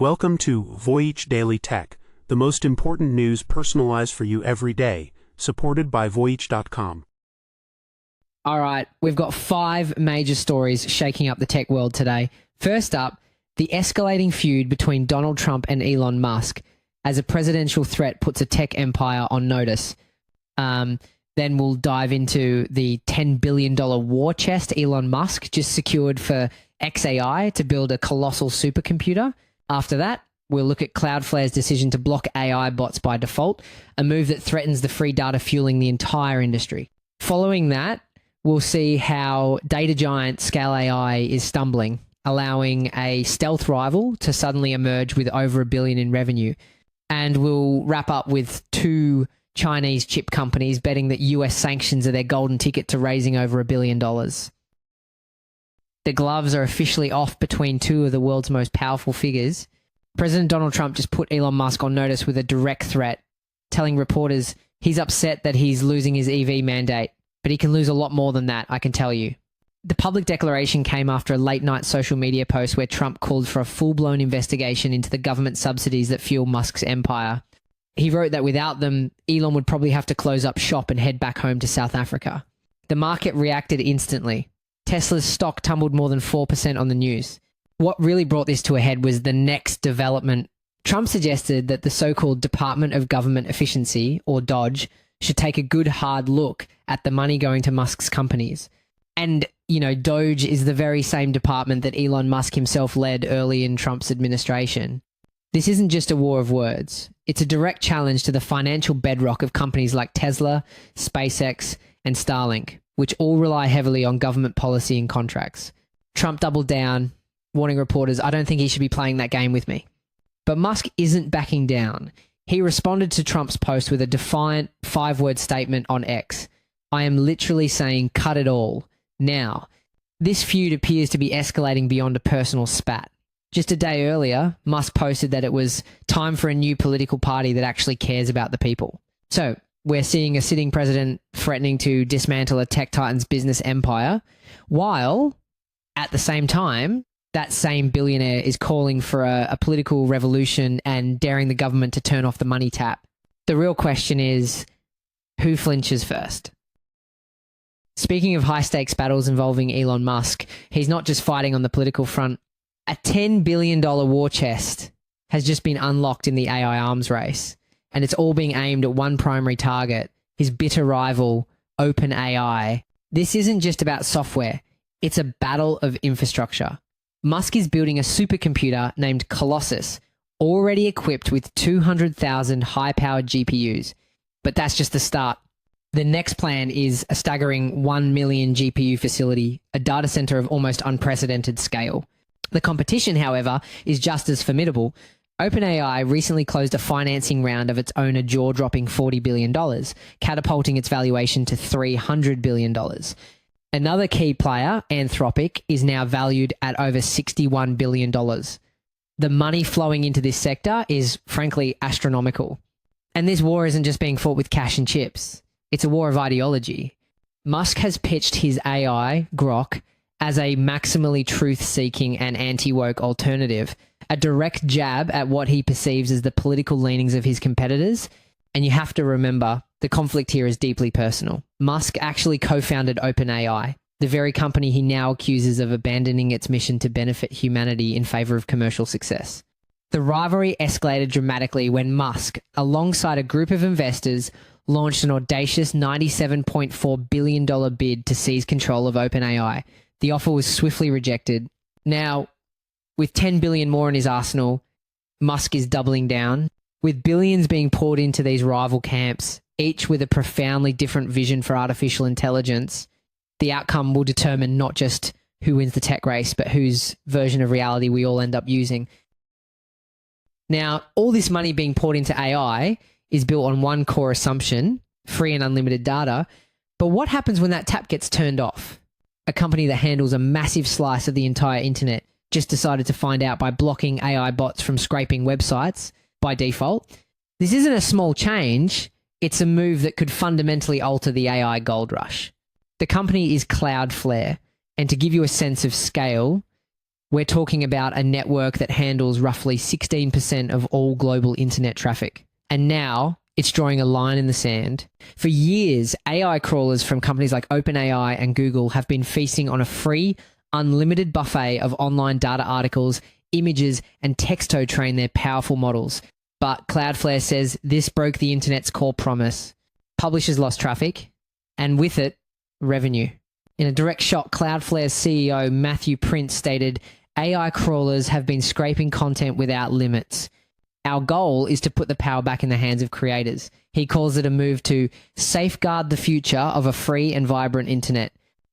Welcome to Voyage Daily Tech, the most important news personalized for you every day, supported by Voyage.com. All right, we've got 5 major stories shaking up the tech world today. First up, the escalating feud between Donald Trump and Elon Musk as a presidential threat puts a tech empire on notice. Then we'll dive into the $10 billion war chest Elon Musk just secured for xAI to build a colossal supercomputer. After that, we'll look at Cloudflare's decision to block AI bots by default, a move that threatens the free data fueling the entire industry. Following that, we'll see how data giant xAI is stumbling, allowing a stealth rival to suddenly emerge with over $1 billion in revenue. And we'll wrap up with 2 Chinese chip companies betting that US sanctions are their golden ticket to raising over $1 billion. The gloves are officially off between 2 of the world's most powerful figures. President Donald Trump just put Elon Musk on notice with a direct threat, telling reporters he's upset that he's losing his EV mandate, but he can lose a lot more than that, I can tell you. The public declaration came after a late-night social media post where Trump called for a full-blown investigation into the government subsidies that fuel Musk's empire. He wrote that without them, Elon would probably have to close up shop and head back home to South Africa. The market reacted instantly. Tesla's stock tumbled more than 4% on the news. What really brought this to a head was the next development. Trump suggested that the so-called Department of Government Efficiency, or DOGE, should take a good hard look at the money going to Musk's companies. And, DOGE is the very same department that Elon Musk himself led early in Trump's administration. This isn't just a war of words. It's a direct challenge to the financial bedrock of companies like Tesla, SpaceX, and Starlink, which all rely heavily on government policy and contracts. Trump doubled down, warning reporters, I don't think he should be playing that game with me. But Musk isn't backing down. He responded to Trump's post with a defiant 5-word statement on X. I am literally saying cut it all. Now, this feud appears to be escalating beyond a personal spat. Just a day earlier, Musk posted that it was time for a new political party that actually cares about the people. So, we're seeing a sitting president threatening to dismantle a tech titan's business empire, while, at the same time, that same billionaire is calling for a political revolution and daring the government to turn off the money tap. The real question is, who flinches first? Speaking of high-stakes battles involving Elon Musk, he's not just fighting on the political front. A $10 billion war chest has just been unlocked in the AI arms race, and it's all being aimed at one primary target, his bitter rival, OpenAI. This isn't just about software. It's a battle of infrastructure. Musk is building a supercomputer named Colossus, already equipped with 200,000 high-powered GPUs. But that's just the start. The next plan is a staggering 1 million GPU facility, a data center of almost unprecedented scale. The competition, however, is just as formidable. OpenAI recently closed a financing round of its own a jaw-dropping $40 billion, catapulting its valuation to $300 billion. Another key player, Anthropic, is now valued at over $61 billion. The money flowing into this sector is, frankly, astronomical. And this war isn't just being fought with cash and chips. It's a war of ideology. Musk has pitched his AI, Grok, as a maximally truth-seeking and anti-woke alternative, a direct jab at what he perceives as the political leanings of his competitors. And you have to remember, the conflict here is deeply personal. Musk actually co-founded OpenAI, the very company he now accuses of abandoning its mission to benefit humanity in favor of commercial success. The rivalry escalated dramatically when Musk, alongside a group of investors, launched an audacious $97.4 billion bid to seize control of OpenAI. The offer was swiftly rejected. Now, with $10 billion more in his arsenal, Musk is doubling down. With billions being poured into these rival camps, each with a profoundly different vision for artificial intelligence, the outcome will determine not just who wins the tech race, but whose version of reality we all end up using. Now, all this money being poured into AI is built on one core assumption, free and unlimited data. But what happens when that tap gets turned off? A company that handles a massive slice of the entire internet just decided to find out by blocking AI bots from scraping websites by default. This isn't a small change. It's a move that could fundamentally alter the AI gold rush. The company is Cloudflare. And to give you a sense of scale, We're talking about a network that handles roughly 16% of all global internet traffic. And now it's drawing a line in the sand. For years, AI crawlers from companies like OpenAI and Google have been feasting on a free, unlimited buffet of online data articles, images, and text to train their powerful models. But Cloudflare says this broke the internet's core promise. Publishers lost traffic, and with it, revenue. In a direct shot, Cloudflare's CEO Matthew Prince stated, "AI crawlers have been scraping content without limits. Our goal is to put the power back in the hands of creators." He calls it a move to safeguard the future of a free and vibrant internet.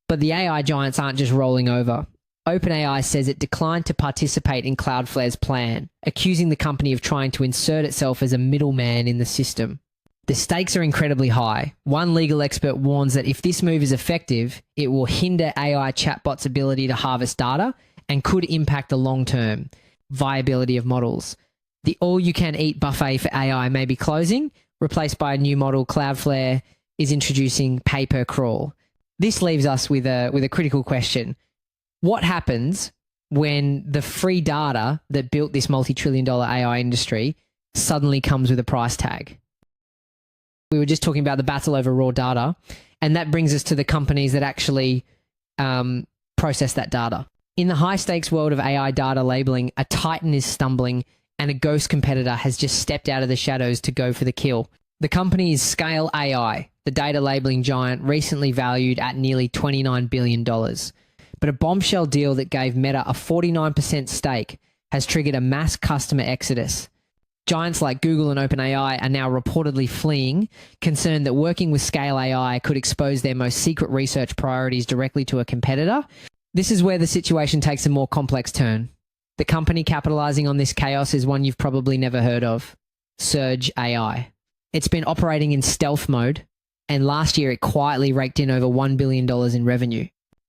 But the AI giants aren't just rolling over. OpenAI says it declined to participate in Cloudflare's plan, accusing the company of trying to insert itself as a middleman in the system. The stakes are incredibly high. One legal expert warns that if this move is effective, it will hinder AI chatbots' ability to harvest data and could impact the long-term viability of models. The all-you-can-eat buffet for AI may be closing, replaced by a new model. Cloudflare is introducing pay-per-crawl. This leaves us with a critical question. What happens when the free data that built this multi-trillion-dollar AI industry suddenly comes with a price tag? We were just talking about the battle over raw data, and that brings us to the companies that actually process that data. In the high-stakes world of AI data labeling, a titan is stumbling, and a ghost competitor has just stepped out of the shadows to go for the kill. The company is xAI, the data labeling giant recently valued at nearly $29 billion. But a bombshell deal that gave Meta a 49% stake has triggered a mass customer exodus. Giants like Google and OpenAI are now reportedly fleeing, concerned that working with xAI could expose their most secret research priorities directly to a competitor. This is where the situation takes a more complex turn. The company capitalizing on this chaos is one you've probably never heard of, xAI. It's been operating in stealth mode, and last year it quietly raked in over $1 billion in revenue.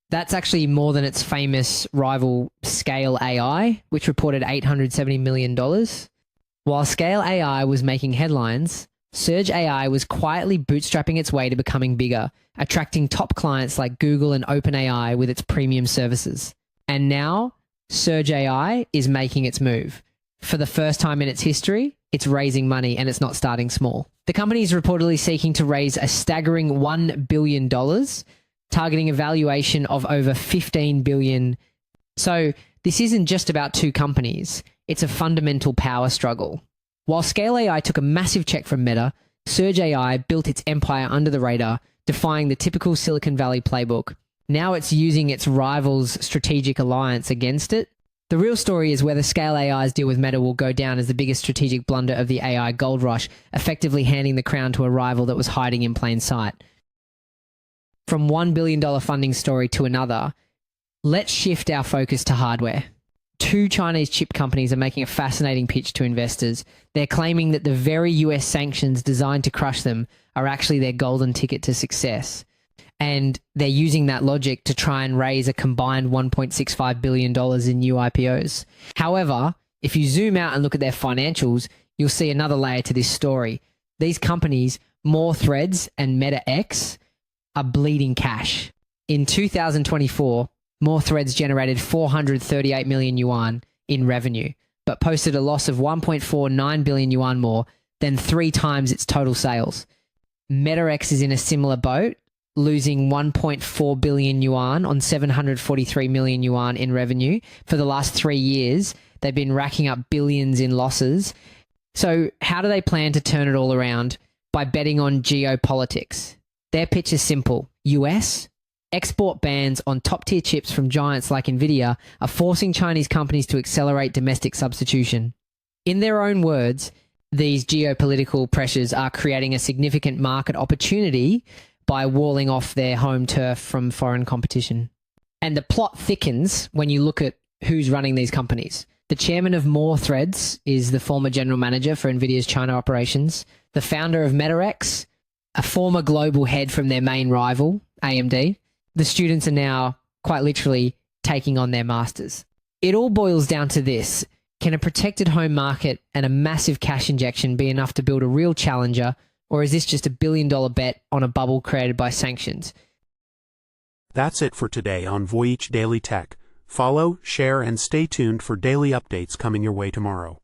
That's actually more than its famous rival xAI, which reported $870 million. While xAI was making headlines, xAI was quietly bootstrapping its way to becoming bigger, attracting top clients like Google and OpenAI with its premium services. And now, xAI is making its move. For the first time in its history, it's raising money, and it's not starting small. The company is reportedly seeking to raise a staggering $1 billion, targeting a valuation of over $15 billion. So this isn't just about two companies. It's a fundamental power struggle. While xAI took a massive check from Meta, xAI built its empire under the radar, defying the typical Silicon Valley playbook. Now it's using its rival's strategic alliance against it. The real story is whether xAI's deal with Meta will go down as the biggest strategic blunder of the AI gold rush, effectively handing the crown to a rival that was hiding in plain sight. From $1 billion funding story to another, let's shift our focus to hardware. Two Chinese chip companies are making a fascinating pitch to investors. They're claiming that the very US sanctions designed to crush them are actually their golden ticket to success. And they're using that logic to try and raise a combined $1.65 billion in new IPOs. However, if you zoom out and look at their financials, you'll see another layer to this story. These companies, More Threads and MetaX, are bleeding cash. In 2024, More Threads generated 438 million yuan in revenue, but posted a loss of 1.49 billion yuan more than 3 times its total sales. MetaX is in a similar boat, losing 1.4 billion yuan on 743 million yuan in revenue. For the last 3 years, they've been racking up billions in losses. So how do they plan to turn it all around? By betting on geopolitics. Their pitch is simple. US, export bans on top-tier chips from giants like Nvidia are forcing Chinese companies to accelerate domestic substitution. In their own words, these geopolitical pressures are creating a significant market opportunity by walling off their home turf from foreign competition. And the plot thickens when you look at who's running these companies. The chairman of More Threads is the former general manager for Nvidia's China operations. The founder of MetaX, a former global head from their main rival, AMD. The students are now, quite literally, taking on their masters. It all boils down to this. Can a protected home market and a massive cash injection be enough to build a real challenger, or is this just $1 billion bet on a bubble created by sanctions? That's it for today on Voyage Daily Tech. Follow, share, and stay tuned for daily updates coming your way tomorrow.